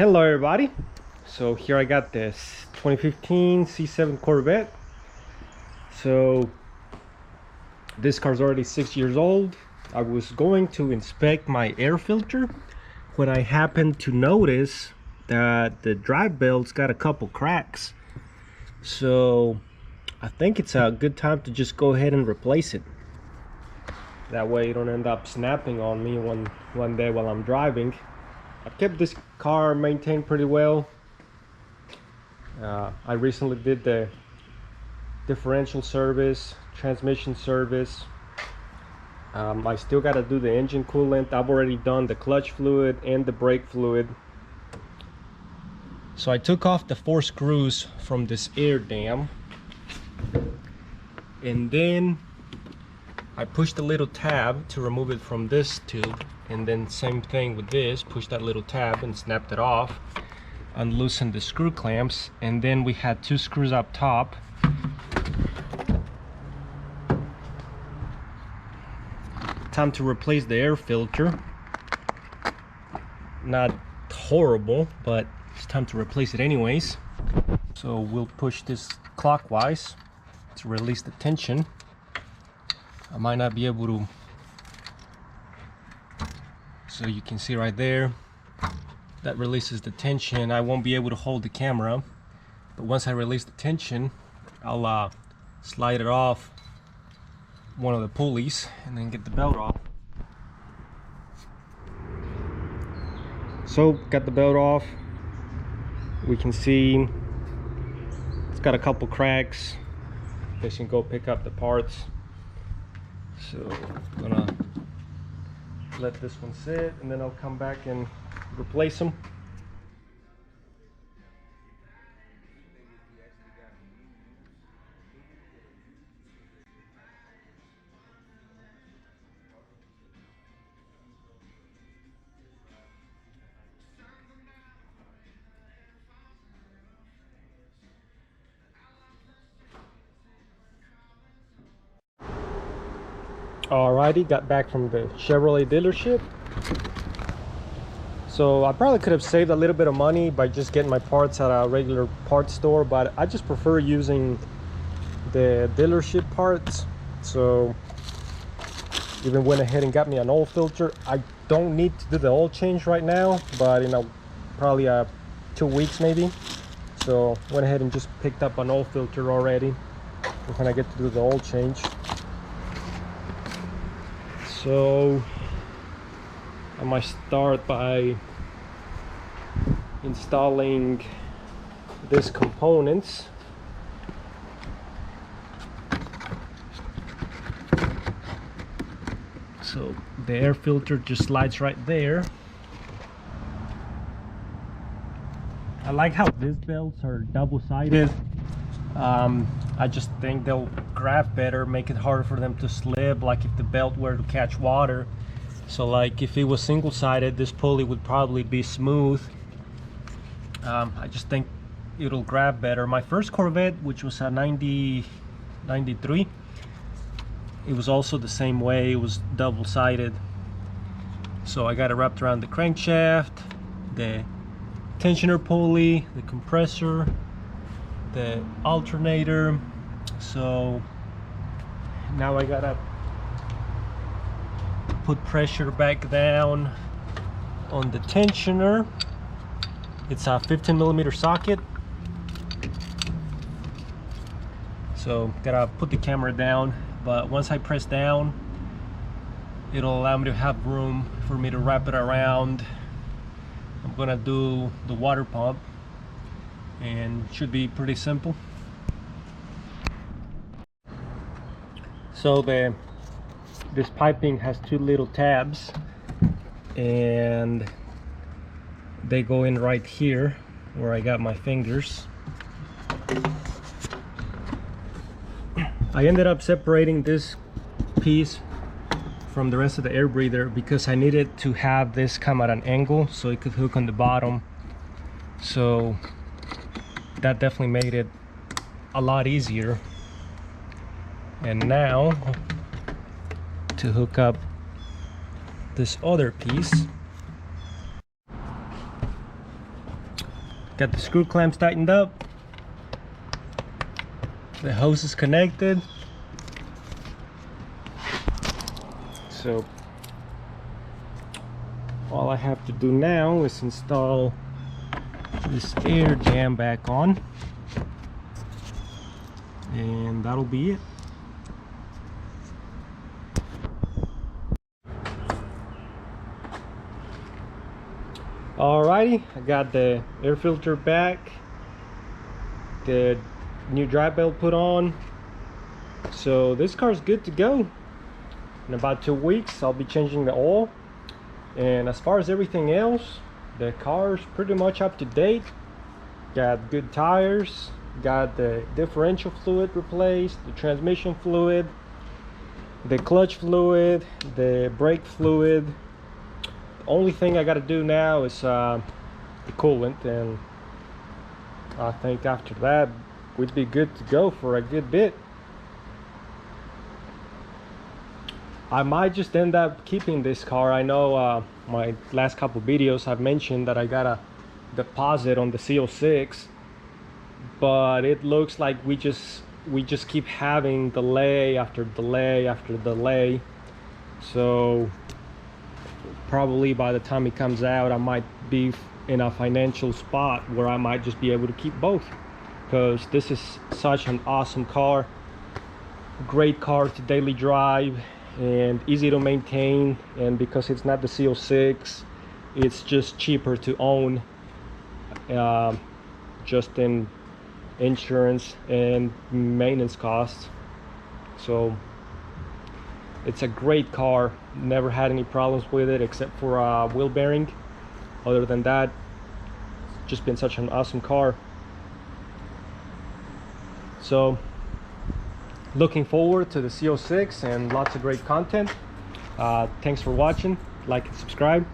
Hello everybody. So here I got this 2015 C7 Corvette. So this car's already 6 years old. I was going to inspect my air filter when I happened to notice that the drive belt's got a couple cracks. So I think it's a good time to just go ahead and replace it. That way you don't end up snapping on me one day while I'm driving. I've kept this car maintained pretty well. I recently did the differential service, transmission service. I still got to do the engine coolant. I've already done the clutch fluid and the brake fluid. So I took off the 4 screws from this air dam, and then I pushed the little tab to remove it from this tube, and then same thing with this, push that little tab and snapped it off, unloosened the screw clamps, and then we had 2 screws up top. Time to replace the air filter. Not horrible, but it's time to replace it anyways. So we'll push this clockwise to release the tension. I might not be able to, so you can see right there, that releases the tension. I won't be able to hold the camera, but once I release the tension, I'll slide it off one of the pulleys and then get the belt off. So got the belt off. We can see it's got a couple cracks. I guess you can go pick up the parts. So I'm gonna let this one sit, and then I'll come back and replace them. Alrighty, got back from the Chevrolet dealership. So I probably could have saved a little bit of money by just getting my parts at a regular parts store, but I just prefer using the dealership parts. So even went ahead and got me an oil filter. I don't need to do the oil change right now, but probably 2 weeks maybe. So went ahead and just picked up an oil filter already when I get to do the oil change. So I might start by installing these components. So the air filter just slides right there. I like how these belts are double-sided. I just think they'll grab better, make it harder for them to slip, like if the belt were to catch water. So like if it was single-sided, this pulley would probably be smooth. I just think it'll grab better. My first Corvette, which was a 93, it was also the same way. It was double-sided. So I got it wrapped around the crankshaft, the tensioner pulley, the compressor, the alternator. So now I gotta put pressure back down on the tensioner. It's a 15mm socket. So gotta put the camera down, but once I press down, it'll allow me to have room for me to wrap it around. I'm gonna do the water pump, and it should be pretty simple. So this piping has 2 little tabs, and they go in right here where I got my fingers. I ended up separating this piece from the rest of the air breather because I needed to have this come at an angle so it could hook on the bottom. So that definitely made it a lot easier. And now to hook up this other piece, Got the screw clamps tightened up. The hose is connected. So all I have to do now is install this air jam back on, and that'll be it. Alrighty, I got the air filter back, the new drive belt put on, so this car's good to go. In about 2 weeks I'll be changing the oil, and as far as everything else, the car's pretty much up to date. Got good tires, got the differential fluid replaced, the transmission fluid, the clutch fluid, the brake fluid. The only thing I got to do now is the coolant, and I think after that we'd be good to go for a good bit. I might just end up keeping this car. I know my last couple videos I've mentioned that I got a deposit on the CO6, but it looks like we just keep having delay after delay after delay. So probably by the time it comes out, I might be in a financial spot where I might just be able to keep both, because this is such an awesome car, great car to daily drive and easy to maintain. And because it's not the CO6, it's just cheaper to own, just in insurance and maintenance costs. So it's a great car. Never had any problems with it except for wheel bearing. Other than that, it's just been such an awesome car. So looking forward to the CO6 and lots of great content. Thanks for watching. Like and subscribe.